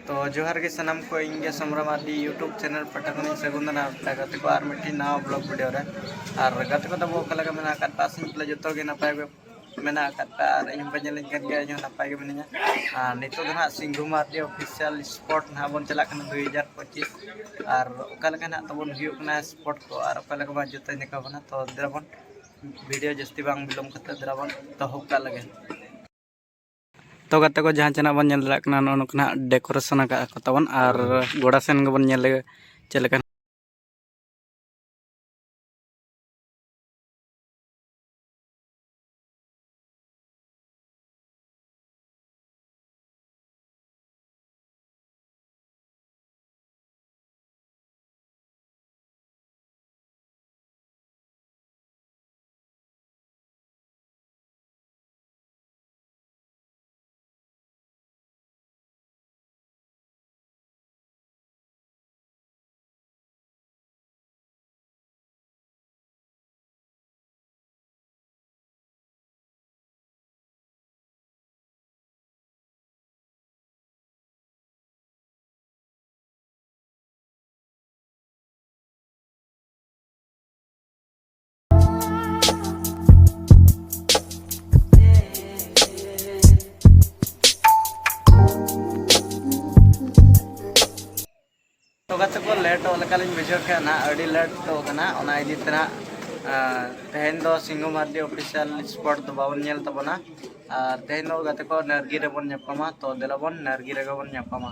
तो जोहार के सनम को इंगे समरा मादी यूट्यूब चैनल पटकनी सगुंदना गति को आर मिट्टी नवा ब्लॉग वीडियो रे और गति को दबो कलग मेना कटा सिंपल जतो के नपाय मेना कटा और इन बजलिन कर गया जो नपाय के मिनिया नितो दना सिंघु मादी ऑफिशियल स्पॉट ना बन चला कना 2025 और ओकलग ना तबन हुयो कना स्पॉट को और ओकलग बा जतो निका बना तो द्रबन वीडियो जस्ती बांग बिलम कते द्रबन तो होका लगे तो गते को जहाँ चना बन नेल दाकना नोनकना डेकोरेशन का तबन और गोड़ा सेन गबन नेल चलेका तो गते को लेट लकालिन बुझो के ना अडी लेट तो कना ओना इदी तना तेहन दो सिंघु मादी ऑफिशियल स्पॉट तो बावन नेल तबना और तेहन दो गते को नरगी रे बन ᱧᱟᱯᱟᱢᱟ तो देलाबन नरगी रे बन ᱧᱟᱯᱟᱢᱟ।